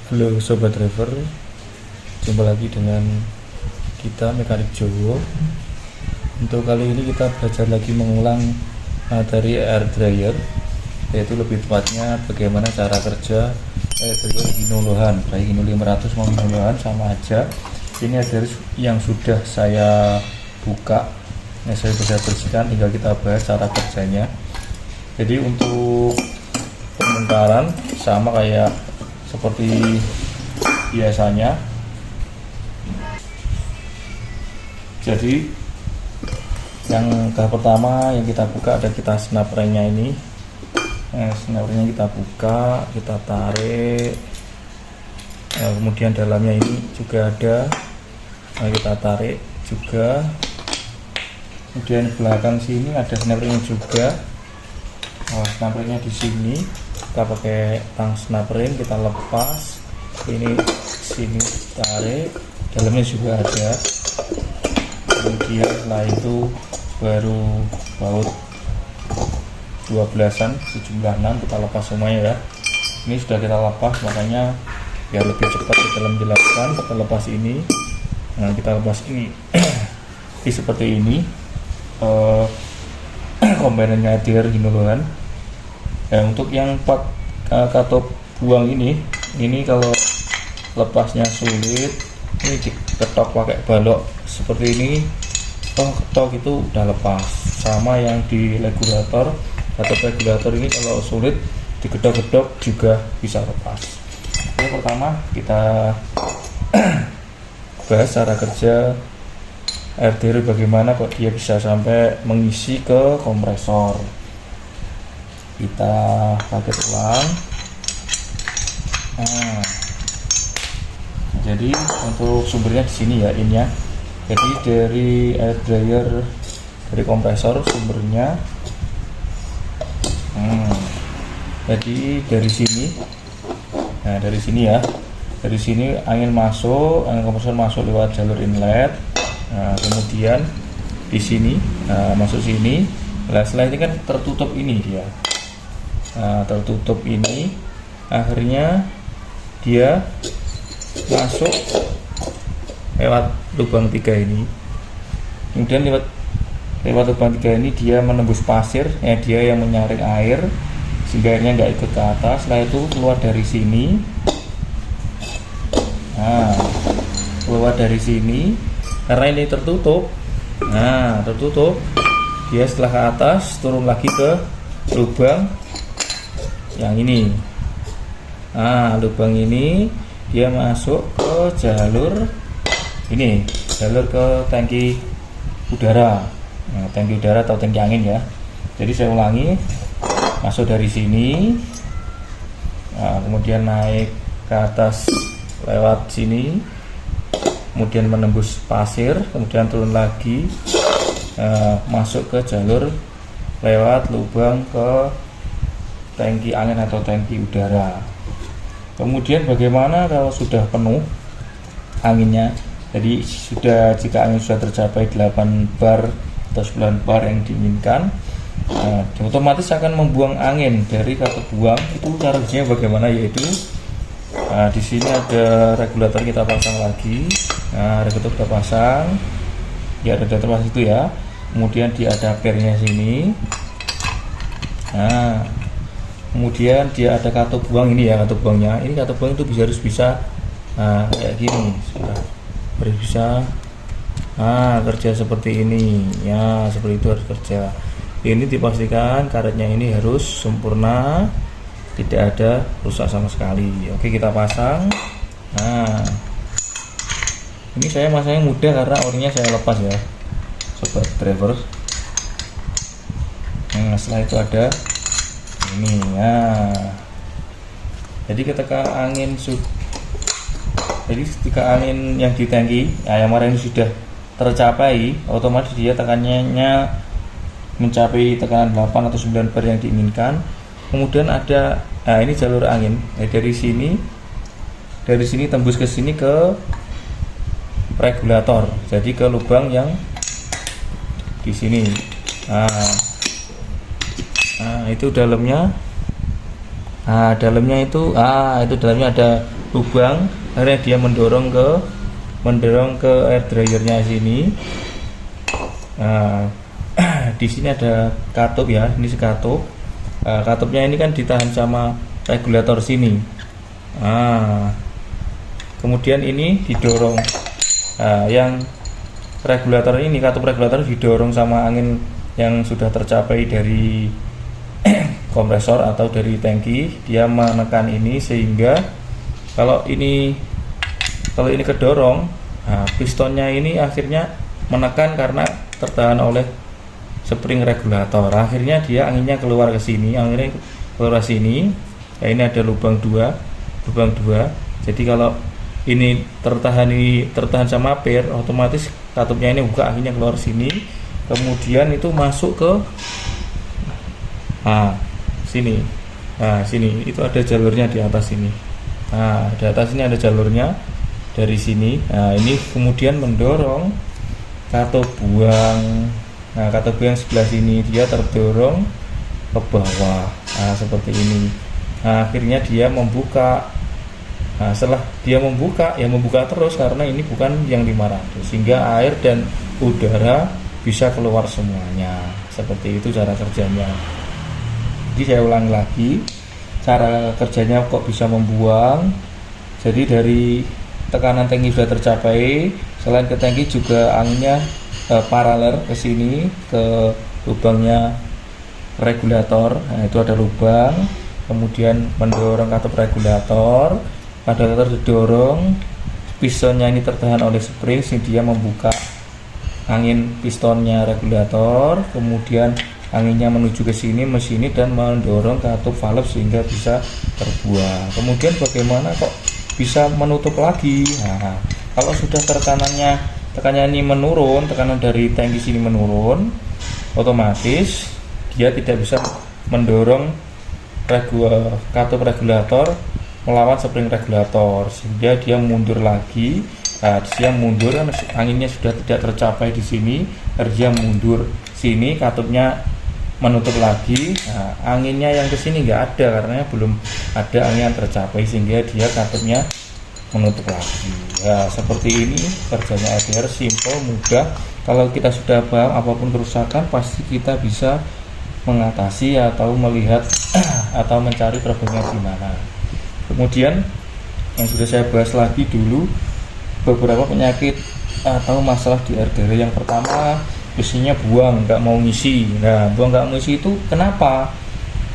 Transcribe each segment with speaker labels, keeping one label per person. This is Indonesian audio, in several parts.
Speaker 1: Halo Sobat Driver, jumpa lagi dengan kita Mekanik Jowo. Untuk kali ini kita belajar lagi mengulang materi air dryer, yaitu lebih tepatnya bagaimana cara kerja air dryer Hino Lohan, baik Hino 500 maupun Hino Lohan sama aja. Ini ada yang sudah saya buka, yang saya bisa bersihkan, tinggal kita bahas cara kerjanya. Jadi untuk pembongkaran sama kayak seperti biasanya. Jadi yang tahap pertama yang kita buka ada kita snap ringnya ini. Snap ringnya kita buka, kita tarik. Kemudian dalamnya ini juga ada, kita tarik juga. Kemudian belakang sini ada snap ringnya juga. Snap ringnya di sini. Kita pakai tang snap ring, kita lepas ini, sini tarik, dalamnya juga ada. Kemudian setelah itu baru baut 12an sejumlah 6 kita lepas semuanya ya. Ini sudah kita lepas, makanya biar lebih cepat di dalam menjelaskan, kita lepas ini. Nah, kita lepas ini. Ini seperti ini komponennya air Hino Lohan. Untuk yang part katup buang ini kalau lepasnya sulit, ini diketok pakai balok seperti ini. Ketok itu udah lepas. Sama yang di regulator atau regulator ini kalau sulit digedok-gedok juga bisa lepas. Oke, pertama kita bahas cara kerja air dryer, bagaimana kok dia bisa sampai mengisi ke kompresor. Kita pakai ulang. Jadi untuk sumbernya di sini ya, ini ya. Jadi dari air dryer, dari kompresor sumbernya. Jadi dari sini. Nah, dari sini ya. Dari sini angin masuk, angin kompresor masuk lewat jalur inlet. Nah, kemudian di sini, masuk sini. Nah, setelah ini kan tertutup ini dia. Nah, tertutup ini, akhirnya dia masuk lewat lubang 3 ini. Kemudian lewat lubang 3 ini dia menembus pasir, dia yang menyaring air sehingga airnya nggak ikut ke atas. Setelah itu keluar dari sini. Nah, keluar dari sini karena ini tertutup. Nah, tertutup, dia setelah ke atas turun lagi ke lubang yang ini. Nah, lubang ini dia masuk ke jalur ini, jalur ke tangki udara. Nah, tangki udara atau tangki angin ya. Jadi saya ulangi, masuk dari sini, nah, kemudian naik ke atas lewat sini, kemudian menembus pasir, kemudian turun lagi, masuk ke jalur lewat lubang ke tangki angin atau tangki udara. Kemudian bagaimana kalau sudah penuh anginnya? Jadi jika angin sudah tercapai 8 bar atau 9 bar yang diinginkan, otomatis akan membuang angin dari katup buang. Itu cara kerjanya bagaimana? Yaitu di sini ada regulator, kita pasang lagi. Nah, regulator kita pasang, ya ada regulator pas itu ya. Kemudian di adapternya sini. Nah, kemudian dia ada katup buang ini ya, katup buangnya. Ini katup buang itu harus bisa kayak gini, harus bisa kerja seperti ini ya, seperti itu harus kerja. Ini dipastikan karetnya ini harus sempurna, tidak ada rusak sama sekali. Oke, kita pasang. Nah, ini saya masangnya mudah karena orinya saya lepas ya, Sobat Driver. Nah, setelah itu ada ini ya. Jadi ketika angin yang di tangki yang kemarin sudah tercapai, otomatis dia tekanannya mencapai tekanan 8 atau 9 bar yang diinginkan. Kemudian ada ini jalur angin dari sini tembus ke sini ke regulator, jadi ke lubang yang di sini. Nah, itu dalamnya Nah, dalamnya itu dalamnya ada lubang, akhirnya dia mendorong ke air dryernya sini. Nah, di sini ada katup ya, ini sekatup. Katupnya ini kan ditahan sama regulator sini. Kemudian ini didorong. Yang regulator ini, katup regulator didorong sama angin yang sudah tercapai dari kompresor atau dari tangki. Dia menekan ini sehingga kalau ini kedorong, pistonnya ini akhirnya menekan karena tertahan oleh spring regulator. Akhirnya dia anginnya keluar ke sini, Ya, ini ada lubang dua. Jadi kalau ini tertahan sama per, otomatis katupnya ini buka, anginnya keluar sini. Kemudian itu masuk ke sini. Sini itu ada jalurnya di atas sini. Di atas ini ada jalurnya dari sini. Ini kemudian mendorong katup buang. Katup buang sebelah sini dia terdorong ke bawah. Seperti ini. Akhirnya dia membuka. Setelah dia membuka, ya membuka terus karena ini bukan yang 500, sehingga air dan udara bisa keluar semuanya. Seperti itu cara kerjanya. Jadi saya ulang lagi, cara kerjanya kok bisa membuang. Jadi dari tekanan tangki sudah tercapai, selain ke tangki juga anginnya paralel ke sini ke lubangnya regulator. Itu ada lubang, kemudian mendorong katup regulator. Pada terdorong, pistonnya ini tertahan oleh spring sehingga dia membuka angin pistonnya regulator, kemudian anginnya menuju ke sini mesin ini dan mendorong katup valve sehingga bisa terbuang. Kemudian bagaimana kok bisa menutup lagi? Kalau sudah tekanannya ini menurun, tekanan dari tangki sini menurun, otomatis dia tidak bisa mendorong katup regulator melawan spring regulator, sehingga dia mundur lagi. Dia mundur, anginnya sudah tidak tercapai di sini, dia mundur sini, katupnya menutup lagi. Anginnya yang ke sini nggak ada karena belum ada angin yang tercapai, sehingga dia katupnya menutup lagi. Seperti ini kerjanya EDR, simple, mudah. Kalau kita sudah paham apapun kerusakan, pasti kita bisa mengatasi atau melihat atau mencari problemnya di mana. Kemudian yang sudah saya bahas lagi dulu, beberapa penyakit atau masalah di air dryer. Yang pertama, isinya buang nggak mau ngisi. Buang nggak mau ngisi itu kenapa?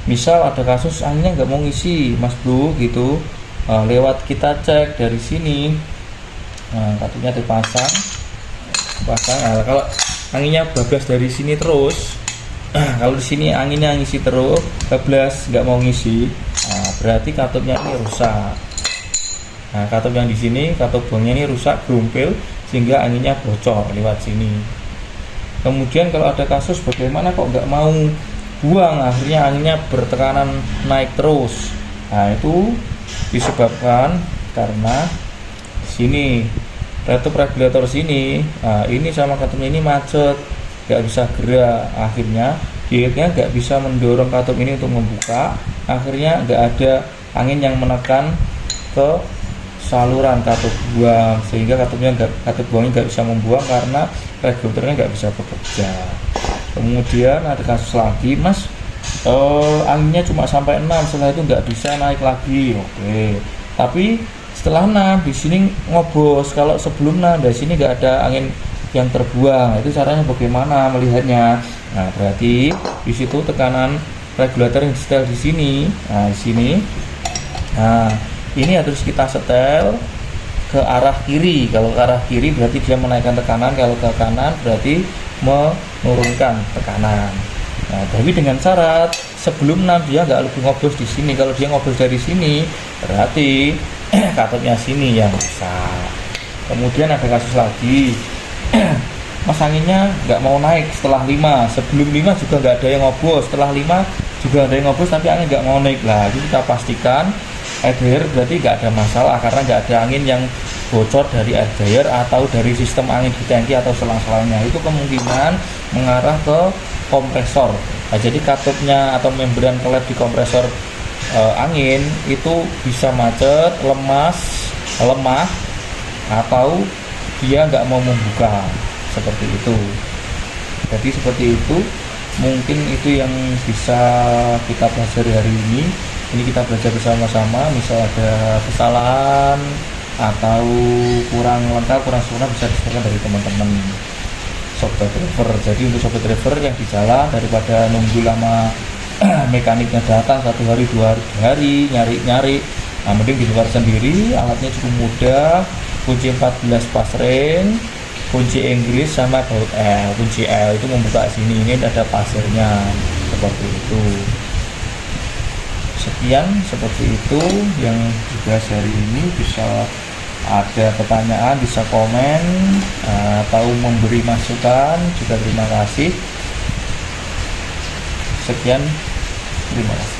Speaker 1: Misal ada kasus anginnya nggak mau ngisi, Mas Bro gitu. Lewat kita cek dari sini, katupnya dipasang. Kalau anginnya bablas dari sini terus, kalau di sini anginnya ngisi terus, bablas nggak mau ngisi, berarti katupnya ini rusak. Katup yang di sini, katup buangnya ini rusak, gerumpil, sehingga anginnya bocor lewat sini. Kemudian kalau ada kasus bagaimana kok nggak mau buang, akhirnya anginnya bertekanan naik terus. Itu disebabkan karena sini katup regulator sini, ini sama katupnya ini macet, nggak bisa gerak. Akhirnya dia nggak bisa mendorong katup ini untuk membuka. Akhirnya nggak ada angin yang menekan ke saluran katup buang, sehingga katup buangnya nggak bisa membuang karena regulatornya nggak bisa bekerja. Kemudian ada kasus lagi, Mas, anginnya cuma sampai 6, setelah itu nggak bisa naik lagi. Oke, tapi setelah 6 di sini ngobos. Kalau sebelum 6 dari sini nggak ada angin yang terbuang. Itu caranya bagaimana melihatnya? Berarti di situ tekanan regulator yang setel di sini. Di sini. Ini harus kita setel ke arah kiri. Kalau ke arah kiri berarti dia menaikkan tekanan, kalau ke kanan berarti menurunkan tekanan. Tapi dengan syarat sebelum 6 dia nggak lebih ngobos di sini. Kalau dia ngobos dari sini berarti katupnya sini yang rusak. Kemudian ada kasus lagi, Mas anginnya nggak mau naik setelah 5, sebelum 5 juga nggak ada yang ngobos, setelah 5 juga ada yang ngobos tapi angin nggak mau naik. Jadi kita pastikan air dryer berarti nggak ada masalah karena nggak ada angin yang bocor dari air dryer atau dari sistem angin di tangki atau selang-selangnya. Itu kemungkinan mengarah ke kompresor. Jadi katupnya atau membran kelep di kompresor angin itu bisa macet, lemah, atau dia nggak mau membuka, seperti itu. Jadi seperti itu, mungkin itu yang bisa kita pelajari hari ini. Ini kita belajar bersama-sama. Misal ada kesalahan atau kurang lengkap, kurang sempurna, bisa disampaikan dari teman-teman software driver. Jadi untuk software driver yang di jalan, daripada nunggu lama mekaniknya datang 1 hari 2 hari nyari, nah mending di luar sendiri. Alatnya cukup mudah, kunci 14 passring, kunci Inggris sama baut L. Kunci L itu membuka sini, ini ada pasirnya, seperti itu. Sekian, seperti itu yang dibahas hari ini. Bisa ada pertanyaan, bisa komen atau memberi masukan juga, terima kasih. Sekian, terima kasih.